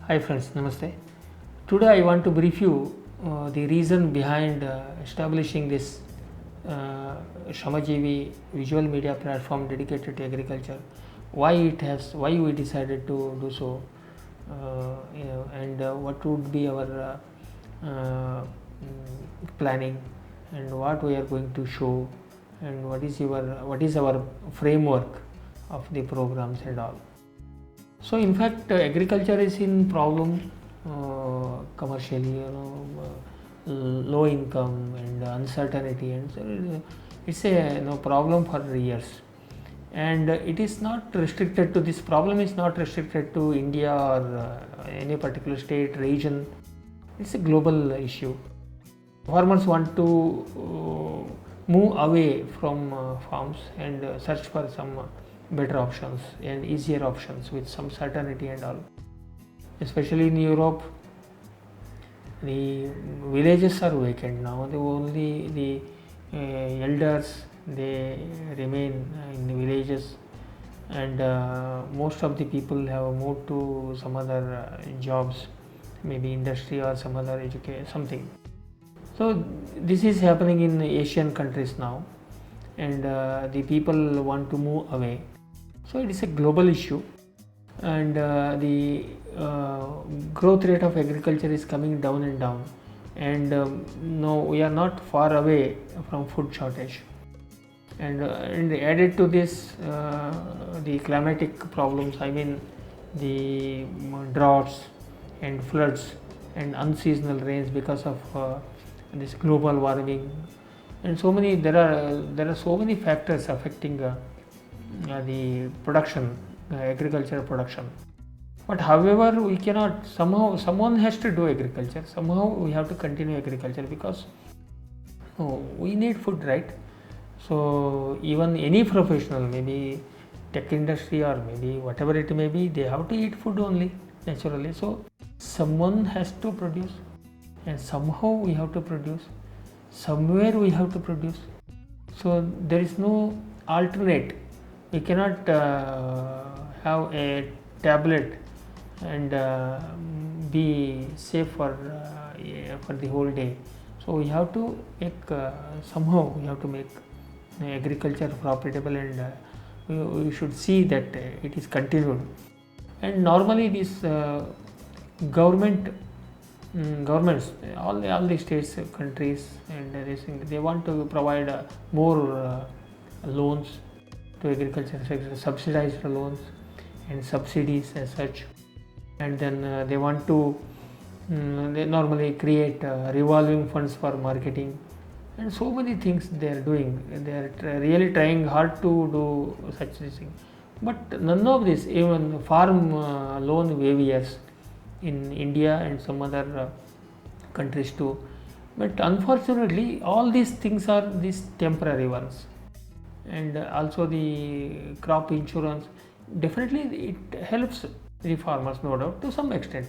Hi friends, Namaste. Today I want to brief you the reason behind establishing this Shamajivi visual media platform dedicated to agriculture. Why we decided to do so, and what would be our planning, and what we are going to show, and what is our framework of the programs and all. So in fact, agriculture is in problem commercially, low income and uncertainty, and so it's a problem for years. And it is not restricted to this problem is not restricted to India or any particular state region. It's a global issue. Farmers want to move away from farms and search for some better options and easier options with some certainty and all. Especially in Europe, the villages are vacant now. The elders they remain in the villages, and most of the people have moved to some other jobs, maybe industry or some other education something. So this is happening in Asian countries now, and the people want to move away. So it is a global issue, and the growth rate of agriculture is coming down and down, and no, we are not far away from food shortage. And added to this, the climatic problems. I mean, the droughts and floods and unseasonal rains because of this global warming, and so many there are so many factors affecting the production, agricultural production. But however, we cannot, someone has to do agriculture. Somehow we have to continue agriculture because we need food, right? So even any professional, maybe tech industry or maybe whatever it may be, they have to eat food only naturally. So someone has to produce, and somehow we have to produce, somewhere we have to produce. So there is no alternate. We cannot have a tablet and be safe for the whole day. So we have to make somehow we have to make agriculture profitable, and we should see that it is continued. And normally this government governments, all the states, countries, and they want to provide more loans to agriculture sector, subsidized loans and subsidies as such. And then they want to they normally create revolving funds for marketing, and so many things they are doing. They are really trying hard to do such thing. But none of this, even farm loan waivers in India and some other countries too. But unfortunately, all these things are these temporary ones. And also the crop insurance, definitely it helps the farmers, no doubt, to some extent.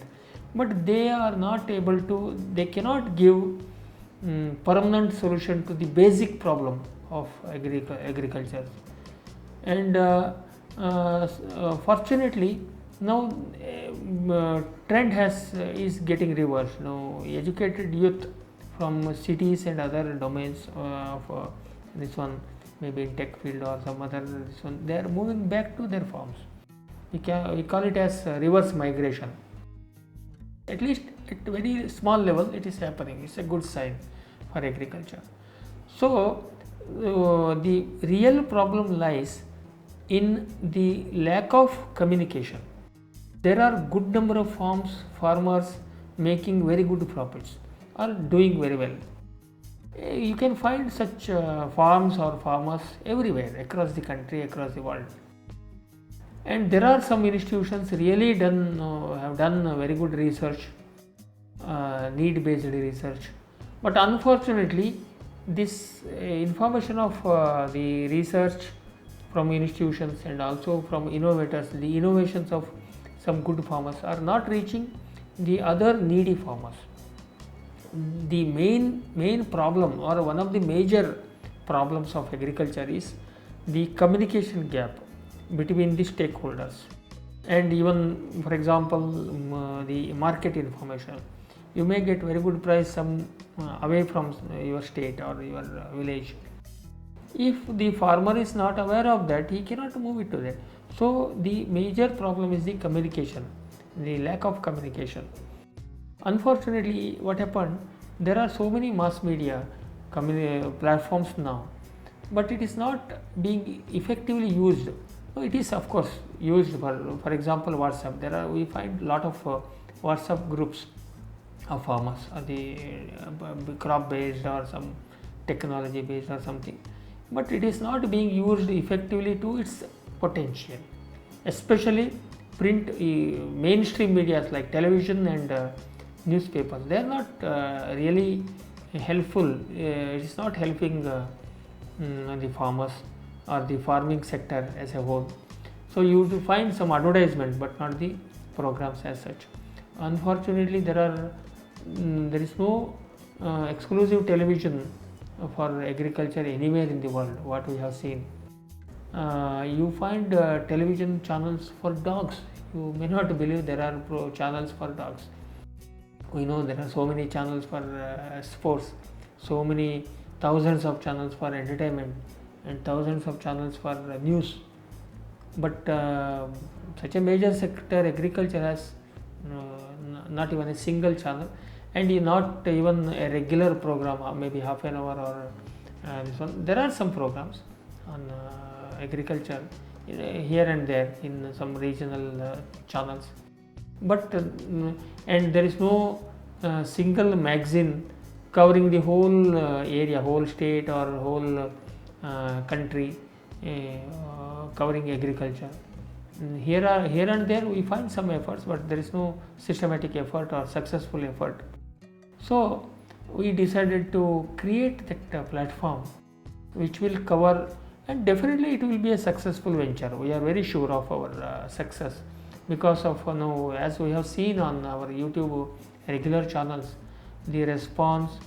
But they are not able to, they cannot give permanent solution to the basic problem of agriculture. And fortunately, now trend is getting reversed. Now educated youth from cities and other domains of this one, maybe in tech field or some other this one, they are moving back to their farms. We call it as reverse migration. At least at very small level it is happening. It's a good sign for agriculture. So the real problem lies in the lack of communication. There are good number of farmers making very good profits, are doing very well. You can find such farms or farmers everywhere across the country, across the world. And there are some institutions really have done very good research, need based research. But unfortunately, this information of the research from institutions and also from innovators, the innovations of some good farmers are not reaching the other needy farmers. The main problem, or one of the major problems of agriculture, is the communication gap between the stakeholders. And even for example, the market information, you may get very good price some away from your state or your village. If the farmer is not aware of that, he cannot move it to that. So the major problem is the communication, the lack of communication. Unfortunately, what happened, there are so many mass media platforms now, but it is not being effectively used. It is of course used for example WhatsApp. We find a lot of WhatsApp groups of farmers, the crop based or some technology based or something, but it is not being used effectively to its potential, especially print mainstream medias like television and newspapers. They are not really helpful. It is not helping the farmers or the farming sector as a whole. So you will find some advertisement but not the programs as such. Unfortunately, there is no exclusive television for agriculture anywhere in the world. What we have seen, you find television channels for dogs. You may not believe there are channels for dogs. We know there are so many channels for sports, so many thousands of channels for entertainment, and thousands of channels for news. But such a major sector, agriculture, has not even a single channel, and not even a regular program, maybe half an hour or this one. There are some programs on agriculture here and there in some regional channels, but and there is no single magazine covering the whole area, whole state or whole country, covering agriculture. Here and there we find some efforts, but there is no systematic effort or successful effort. So we decided to create that platform which will cover, and definitely it will be a successful venture. We are very sure of our success, because of as we have seen on our YouTube regular channels, the response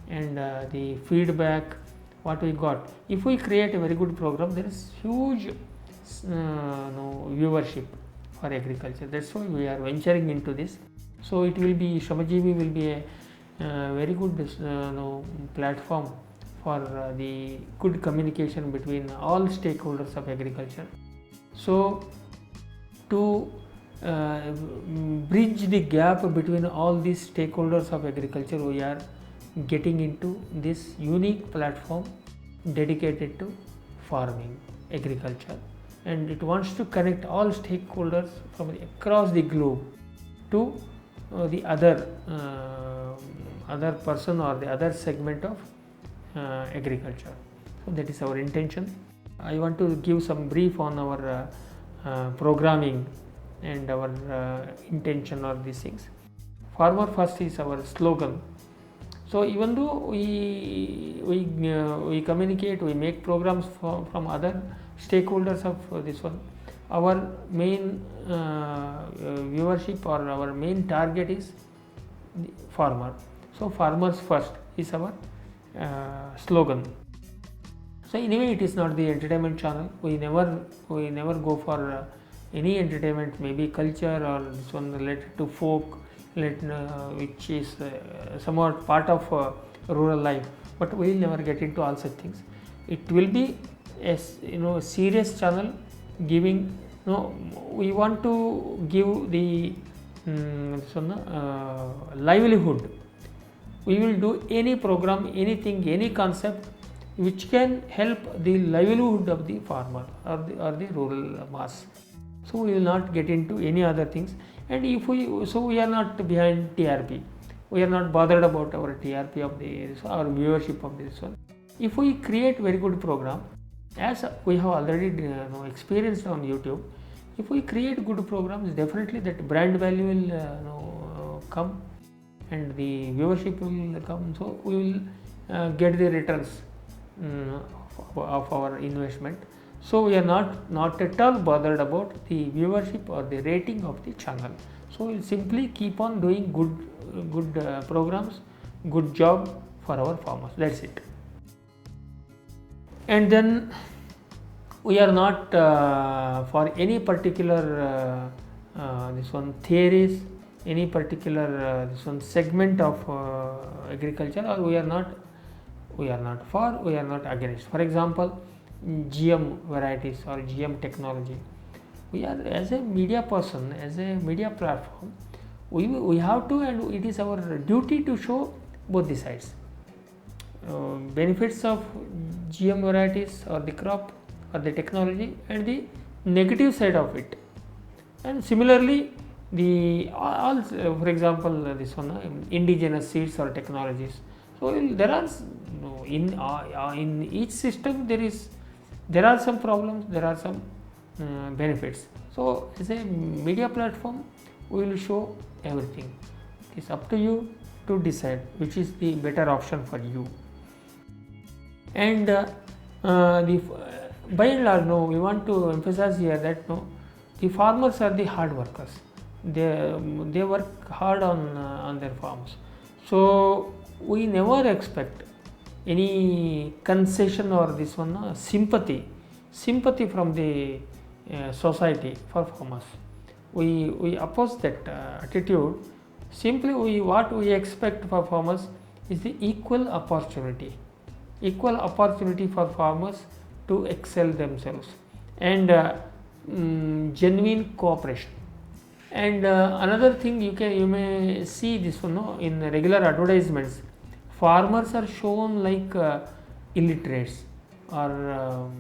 and the feedback what we got. If we create a very good program, there is huge viewership for agriculture. That's why we are venturing into this. So it will be, Shramajeevi will be a very good platform for the good communication between all stakeholders of agriculture. So to bridge the gap between all these stakeholders of agriculture, we are getting into this unique platform dedicated to farming, agriculture, and it wants to connect all stakeholders from across the globe to the other person or the other segment of agriculture. So that is our intention. I want to give some brief on our programming and our intention or these things. Farmer first is our slogan. So even though we communicate, we make programs from other stakeholders of this one, our main viewership or our main target is the farmer. So farmers first is our slogan. So anyway, it is not the entertainment channel. We never go for any entertainment, maybe culture or this one related to folk, which is somewhat part of rural life. But we will never get into all such things. It will be a serious channel giving. We want to give the livelihood. We will do any program, anything, any concept which can help the livelihood of the farmer or the rural mass. So we will not get into any other things, and we are not behind TRP. We are not bothered about our TRP of our viewership of this one. If we create very good program, as we have already experienced on YouTube, if we create good programs, definitely that brand value will come and the viewership will come. So we will get the returns of our investment. So we are not at all bothered about the viewership or the rating of the channel. So we will simply keep on doing good programs, good job for our farmers. That's it. And then we are not for any particular this one theories, any particular this one segment of agriculture, or we are not for, we are not against. For example, GM varieties or GM technology, we are, as a media person, as a media platform, we have to, and it is our duty to show both the sides, benefits of GM varieties or the crop or the technology, and the negative side of it. And similarly, the all, for example, this one indigenous seeds or technologies. So there are in each system there are some problems, there are some benefits. So as a media platform, we will show everything. It is up to you to decide which is the better option for you. And by and large, no, we want to emphasize here that no, the farmers are the hard workers. They work hard on their farms. So we never expect any concession or this one sympathy from the society for farmers. We oppose that attitude. Simply what we expect for farmers is the equal opportunity for farmers to excel themselves, and genuine cooperation. And another thing, you may see this one, no, in regular advertisements, farmers are shown like illiterates, or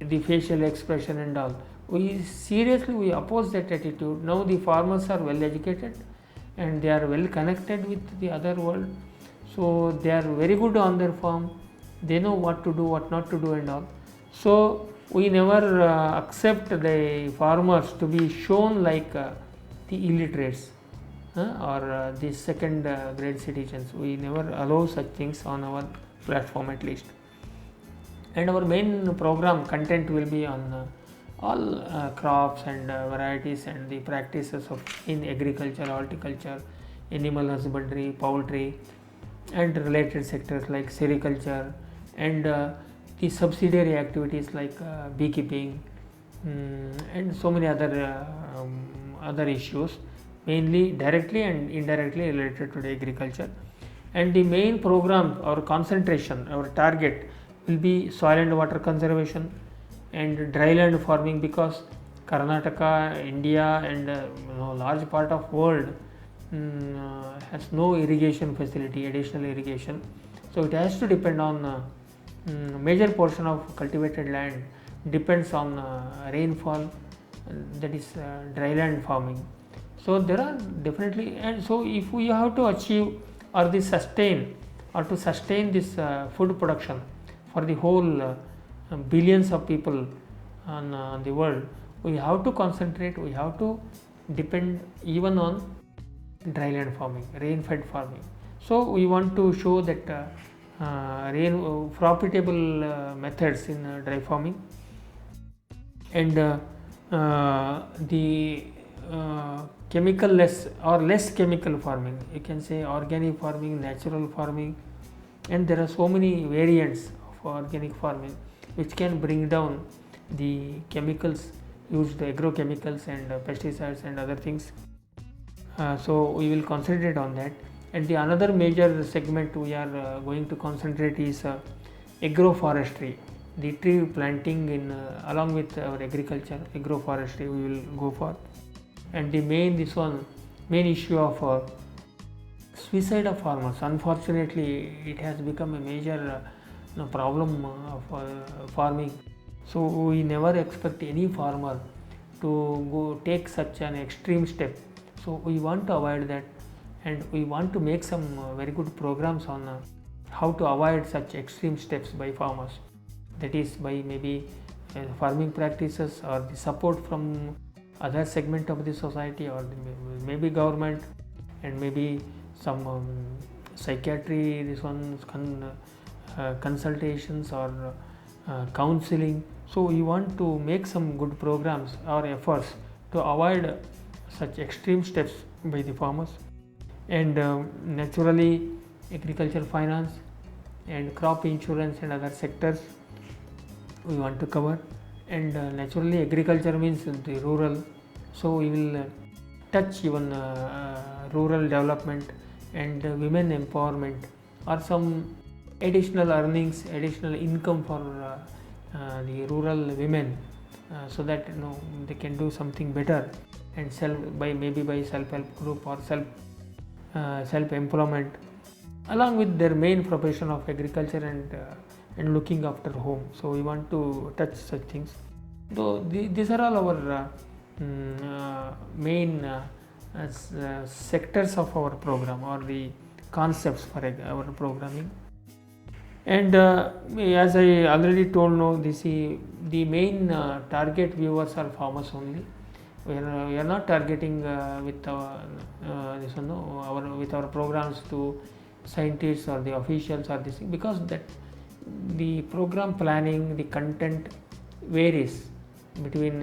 the facial expression and all. We oppose that attitude. Now the farmers are well educated and they are well connected with the other world, so they are very good on their farm. They know what to do, what not to do and all. So we never accept the farmers to be shown like the illiterates or the second grade citizens. We never allow such things on our platform, at least. And our main program content will be on all crops and varieties and the practices in agriculture, horticulture, animal husbandry, poultry, and related sectors like sericulture, and the subsidiary activities like beekeeping, and so many other issues, mainly directly and indirectly related to the agriculture. And the main program, our concentration, our target will be soil and water conservation and dryland farming, because Karnataka, India, and large part of world has no irrigation facility, additional irrigation. So it has to depend on major portion of cultivated land depends on rainfall, that is dryland farming. So there are definitely, and so if we have to achieve or to sustain this food production for the whole billions of people on the world, we have to concentrate, we have to depend even on dryland farming, rain-fed farming. So we want to show that profitable methods in dry farming, and the chemical less or less chemical farming, you can say organic farming, natural farming, and there are so many variants of organic farming which can bring down the chemicals used, agrochemicals and pesticides and other things. So we will concentrate on that. And the another major segment we are going to concentrate is agroforestry, the tree planting in along with our agriculture. Agroforestry we will go for. And the main issue of suicide of farmers, unfortunately it has become a major problem of farming. So we never expect any farmer to go take such an extreme step. So we want to avoid that, and we want to make some very good programs on how to avoid such extreme steps by farmers. That is by maybe farming practices or the support from other segment of the society, or maybe government, and maybe some psychiatry, this one consultations or counseling. So we want to make some good programs or efforts to avoid such extreme steps by the farmers. And naturally agriculture finance and crop insurance and other sectors we want to cover. And naturally agriculture means the rural, So we will touch even rural development and women empowerment, or some additional earnings, additional income for the rural women, so that they can do something better, and maybe by self-help group or self-employment, along with their main profession of agriculture and looking after home. So we want to touch such things. Though these are all our main sectors of our program, or the concepts for our programming. And as I already told, the main target viewers are farmers only. We are not targeting with our programs to scientists or the officials or this thing, because that the program planning, the content varies between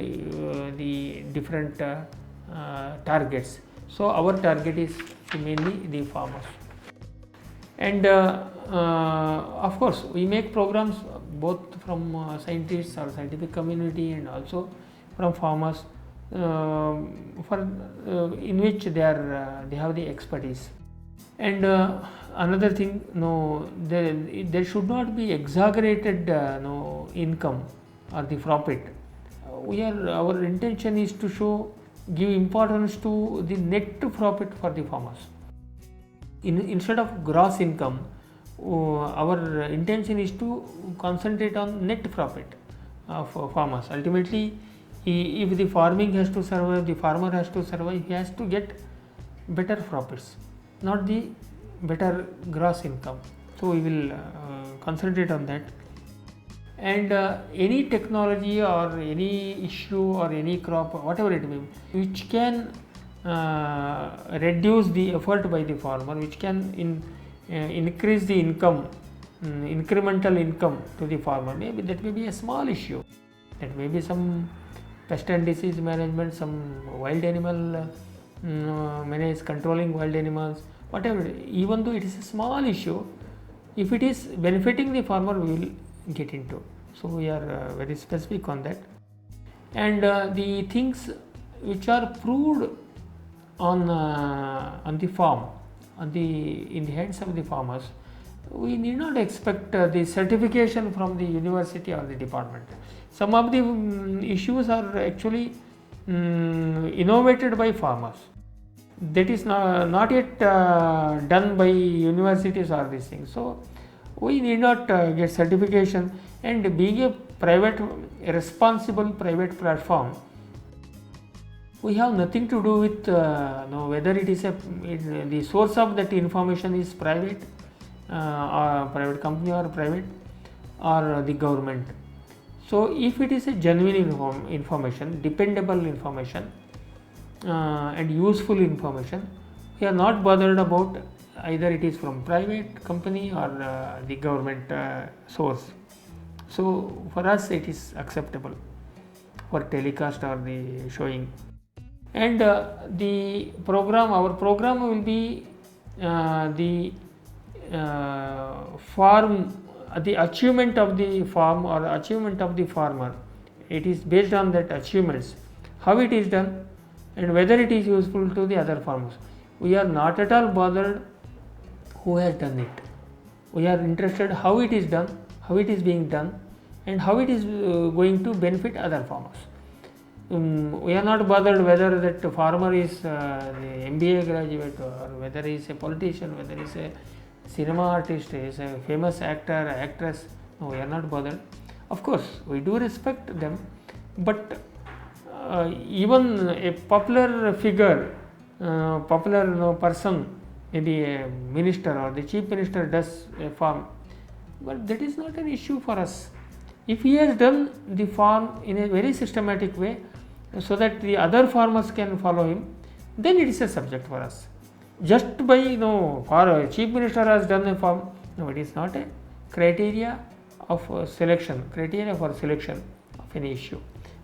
the different targets. So our target is mainly the farmers. And of course we make programs both from scientists or scientific community, and also from farmers, in which they have the expertise. And another thing, there should not be exaggerated income or the profit. Our intention is to give importance to the net profit for the farmers. Instead of gross income, our intention is to concentrate on net profit of farmers. Ultimately, if the farming has to survive, the farmer has to survive, he has to get better profits, not the better gross income. So we will concentrate on that. And any technology or any issue or any crop, whatever it may be, which can reduce the effort by the farmer, which can increase the income, incremental income to the farmer. Maybe that may be a small issue, that may be some pest and disease management, some wild animal controlling wild animals, whatever. Even though it is a small issue, if it is benefiting the farmer, we will get into. So we are very specific on that. And the things which are proved on the farm, in the hands of the farmers, we need not expect the certification from the university or the department. Some of the issues are actually innovated by farmers. That is not yet done by universities or these things. So we need not get certification. And being a responsible private platform, we have nothing to do with whether it is the source of that information is private, or private company, or private, or the government. So if it is a genuine information, dependable information, and useful information, we are not bothered about either it is from private company or the government source. So for us it is acceptable for telecast or the showing. And our program will be the farm, the achievement of the farm or achievement of the farmer. It is based on that achievements, how it is done, and whether it is useful to the other farmers. We are not at all bothered who has done it. We are interested how it is done, how it is being done, and how it is going to benefit other farmers. We are not bothered whether that farmer is the MBA graduate, or whether he is a politician, whether he is a cinema artist, he is a famous actor, actress. No, we are not bothered. Of course, we do respect them, but even a popular figure, popular person, maybe a minister or the chief minister does a farm, but that is not an issue for us. If he has done the farm in a very systematic way, so that the other farmers can follow him, then it is a subject for us. Just by for chief minister has done a farm, no, it is not a criteria of selection, criteria for selection of any issue,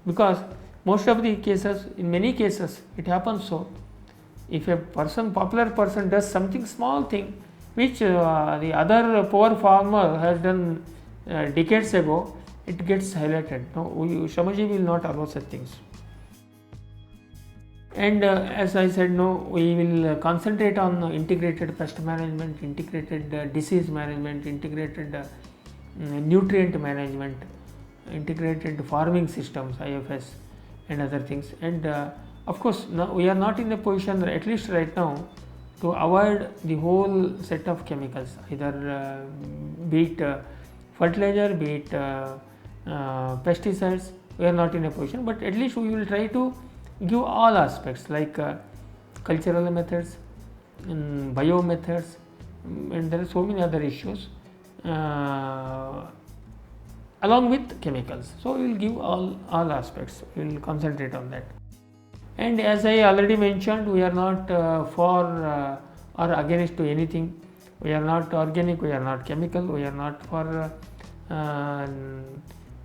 because most of the cases, in many cases, it happens so. If a popular person does something small thing which the other poor farmer has done decades ago, it gets highlighted. No, Shamaji will not allow such things. And as I said, no, we will concentrate on integrated pest management, integrated disease management, integrated nutrient management, integrated farming systems, IFS, and other things. And of course, now we are not in a position, at least right now, to avoid the whole set of chemicals, either be it fertilizer, be it pesticides. We are not in a position, but at least we will try to give all aspects like cultural methods, bio methods, and there are so many other issues along with chemicals. So we will give all aspects, we will concentrate on that. And as I already mentioned, we are not for or against to anything. We are not organic, we are not chemical, we are not for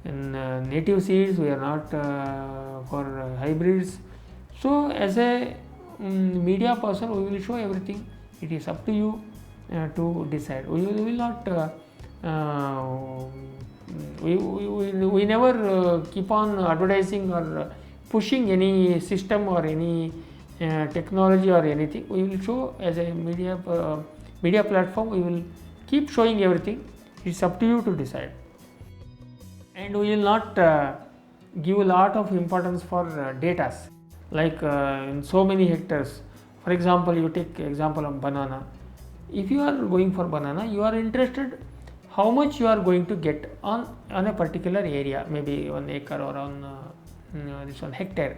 native seeds, we are not for hybrids. So as a media person, we will show everything. It is up to you to decide. We will not we never keep on advertising or pushing any system or any technology or anything. We will show as a media platform, we will keep showing everything. It's up to you to decide. And we will not give a lot of importance for data, like in so many hectares. For example, you take example of banana. If you are going for banana, you are interested how much you are going to get on a particular area, maybe 1 acre or on this 1 hectare.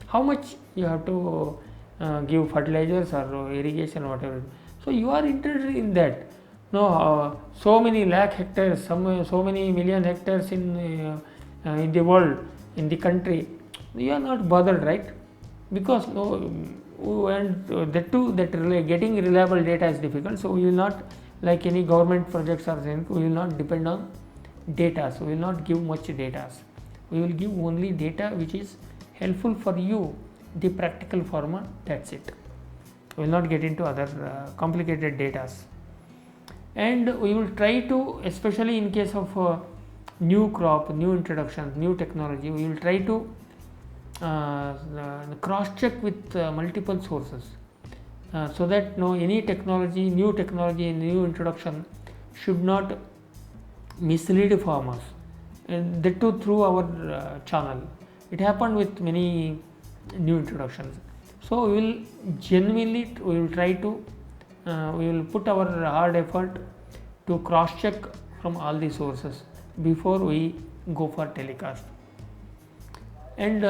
How much you have to give fertilizers or irrigation or whatever. So you are interested in that. No, so many lakh hectares, so many million hectares in the world, in the country, you are not bothered, right? Because and that too, getting reliable data is difficult. So we will not, like any government projects or anything, we will not depend on data. So we will not give much data. We will give only data which is helpful for you, the practical farmer. That's it. We will not get into other complicated data. And we will try to, especially in case of new crop, new introduction, new technology, we will try to cross check with multiple sources, so that any technology, new introduction should not mislead farmers, and that too through our channel. It happened with many new introductions. So we will genuinely, we will try to we will put our hard effort to cross check from all the sources before we go for telecast. And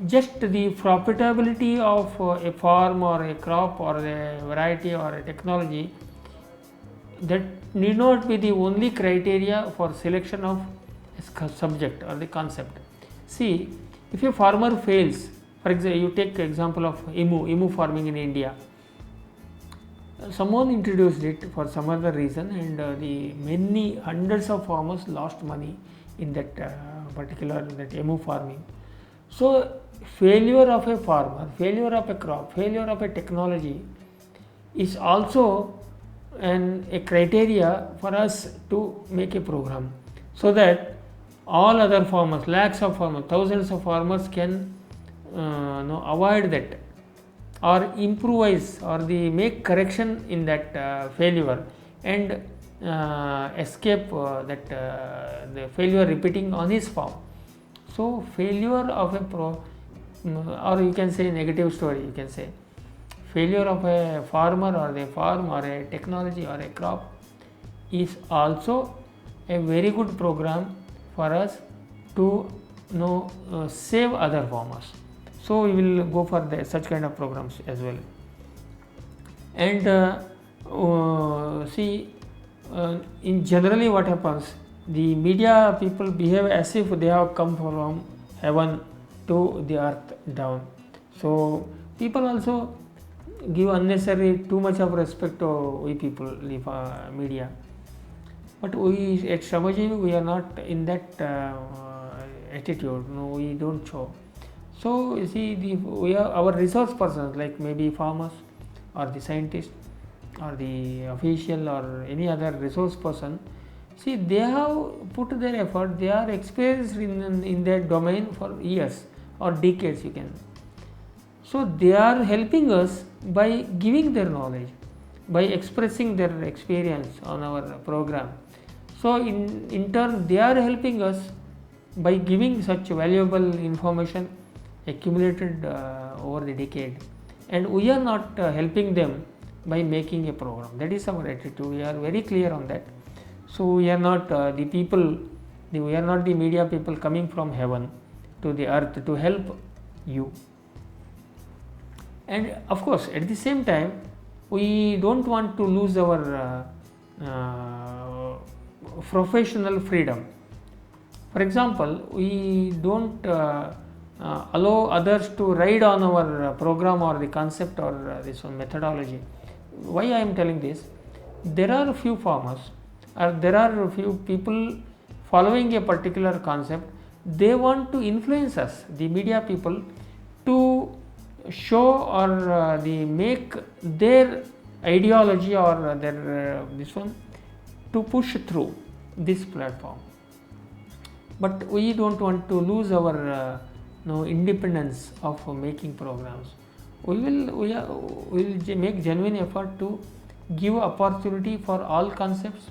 just the profitability of a farm or a crop or a variety or a technology, that need not be the only criteria for selection of a subject or the concept. See, if a farmer fails, for example, you take example of emu farming in India. Someone introduced it for some other reason, and the many hundreds of farmers lost money in that particular emu farming. So failure of a farmer, failure of a crop, failure of a technology is also a criteria for us to make a program, so that all other farmers, lakhs of farmers, thousands of farmers can avoid that, or improvise, or make correction in that failure, and escape that the failure repeating on his farm. So failure of or you can say negative story, you can say failure of a farmer or a farm or a technology or a crop is also a very good program for us to save other farmers. So we will go for such kind of programs as well. And see, in generally what happens, the media people behave as if they have come from heaven to the earth down. So people also give unnecessary too much of respect to we people, the media. But we at Shamaji, we are not in that attitude. No, we don't show. So you see, we are our resource persons, like maybe farmers or the scientist or the official or any other resource person. See, they have put their effort, they are experienced in that domain for years or decades, you can. So they are helping us by giving their knowledge, by expressing their experience on our program. So in turn they are helping us by giving such valuable information accumulated over the decade, and we are not helping them by making a program. That is our attitude. We are very clear on that. So we are not the people, we are not the media people coming from heaven to the earth to help you. And of course at the same time we don't want to lose our professional freedom. For example, we don't allow others to ride on our program or the concept or this one methodology. Why I am telling this? There are a few farmers, or there are a few people following a particular concept. They want to influence us, the media people, to show or the make their ideology or their this one to push through this platform. But we don't want to lose our independence of making programs. We will make genuine effort to give opportunity for all concepts,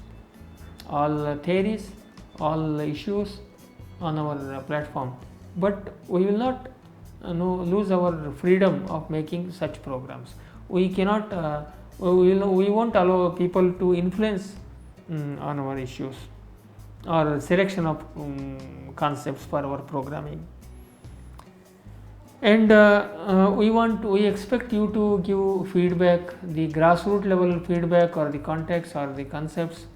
all theories, all issues on our platform, but we will not lose our freedom of making such programs. We cannot, we won't allow people to influence on our issues or selection of concepts for our programming. And we expect you to give feedback, the grassroots level feedback or the context or the concepts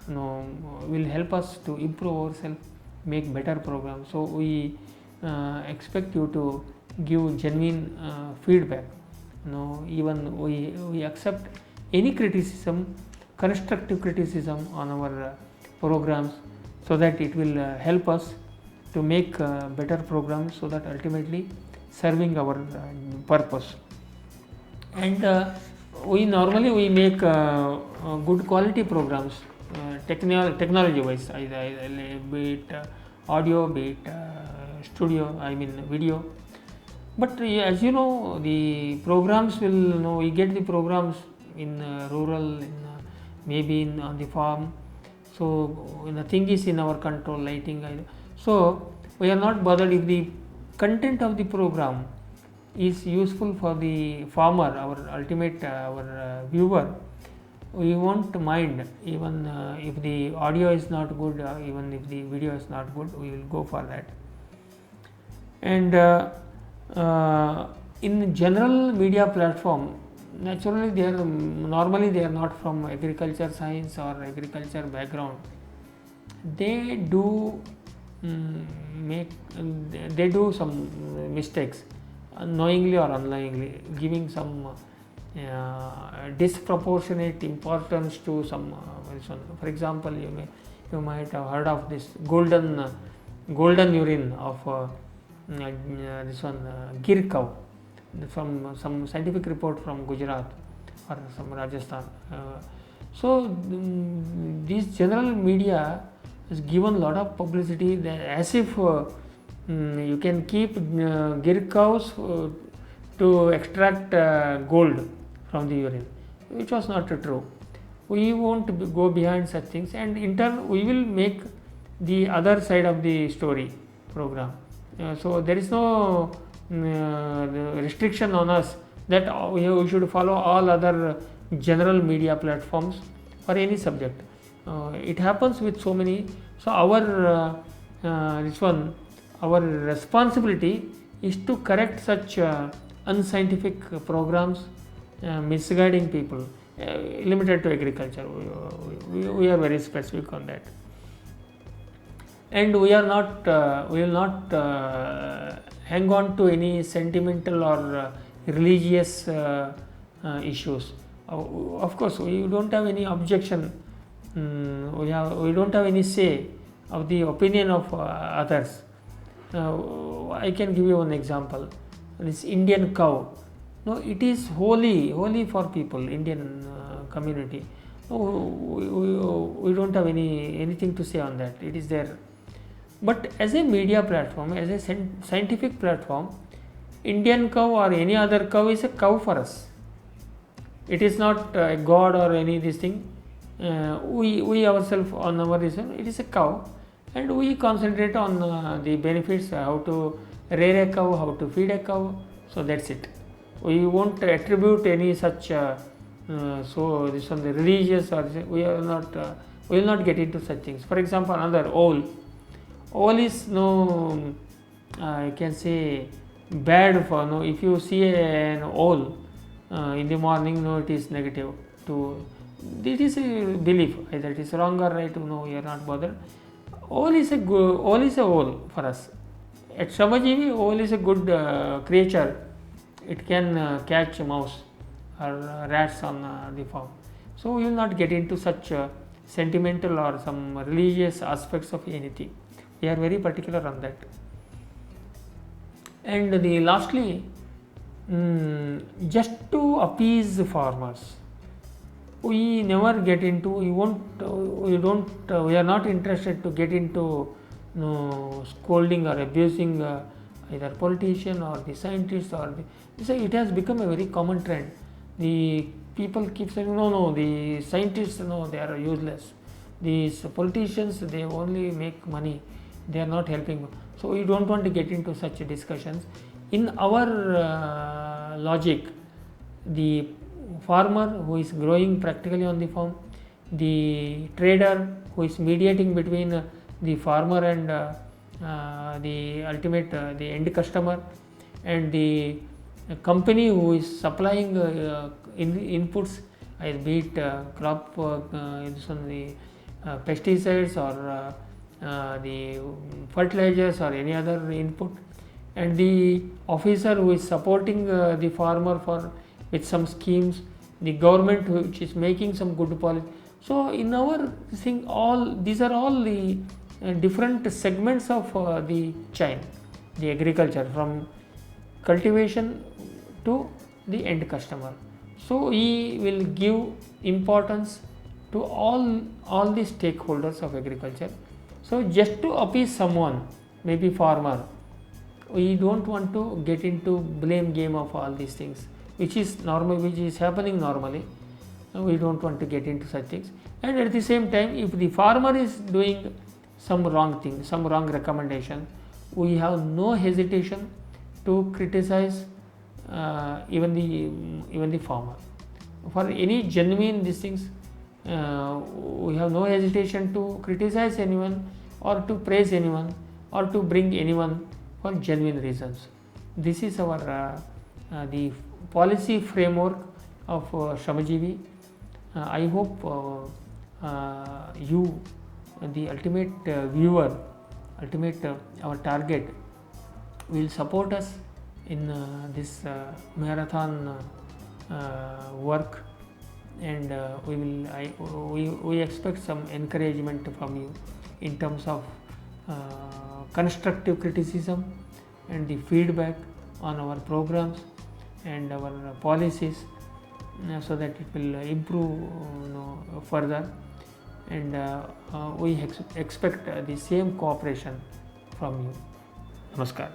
will help us to improve ourselves, make better programs. So we expect you to give genuine feedback. Even we accept any criticism, constructive criticism on our programs, so that it will help us to make better programs, so that ultimately serving our purpose. And we normally make good quality programs, technology wise, be it audio, be it studio, video. But as you know, the programs will we get the programs in rural, maybe on the farm. So nothing is in our control, lighting. So we are not bothered if the content of the program is useful for the farmer, our ultimate our viewer. We won't mind even if the audio is not good, even if the video is not good, we will go for that. And in general media platform, naturally normally they are not from agriculture science or agriculture background. They do they do some mistakes, knowingly or unknowingly, giving some disproportionate importance to some for example, you might have heard of this golden urine of this one Gir cow, from some scientific report from Gujarat or some Rajasthan. So this general media has given a lot of publicity, as if you can keep Gir cows to extract gold from the urine, which was not true. We won't go behind such things, and in turn we will make the other side of the story program. So there is no restriction on us that we should follow all other general media platforms for any subject. It happens with so many. So our our responsibility is to correct such unscientific programs, misguiding people, limited to agriculture. We are very specific on that, and we will not hang on to any sentimental or religious issues. Of course, we don't have any objection. We don't have any say of the opinion of others. I can give you one example. This Indian cow, it is holy for people, Indian community. We don't have anything to say on that. It is there. But as a media platform, as a scientific platform, Indian cow or any other cow is a cow for us. It is not a god or any this thing. We ourselves on our reason, it is a cow, and we concentrate on the benefits, how to rear a cow, how to feed a cow. So that's it. We won't attribute any such so this on the religious, or we are not we will not get into such things. For example, another owl is no you can say bad for, no, if you see an owl in the morning, no, it is negative to, this is a belief, either it is wrong or right, no, we are not bothered. Owl is a owl for us. At Shamajivi, owl is a good creature. It can catch mouse or rats on the farm. So we will not get into such sentimental or some religious aspects of anything. We are very particular on that. And lastly, just to appease the farmers, we never get into, we are not interested to get into scolding or abusing either politician or the scientists or it has become a very common trend. The people keep saying, no, the scientists, no, they are useless. These politicians, they only make money, they are not helping. So we don't want to get into such discussions. In our logic, the farmer who is growing practically on the farm, the trader who is mediating between the farmer and the ultimate the end customer, and the company who is supplying inputs, be it crop the pesticides or the fertilizers or any other input, and the officer who is supporting the farmer for with some schemes, the government which is making some good policy. So in our thing, all these are all the different segments of the chain, the agriculture, from cultivation to the end customer. So we will give importance to all the stakeholders of agriculture. So just to appease someone, maybe farmer, we don't want to get into blame game of all these things, which is normal, which is happening normally. We don't want to get into such things. And at the same time, if the farmer is doing some wrong thing, some wrong recommendation, we have no hesitation to criticize even the farmer. For any genuine these things, we have no hesitation to criticize anyone or to praise anyone or to bring anyone for genuine reasons. This is our the policy framework of Shamajivi. I hope you, the ultimate viewer, our target, will support us in this marathon work, and we expect some encouragement from you in terms of constructive criticism and the feedback on our programs and our policies, so that it will improve further, and we expect the same cooperation from you. Namaskar.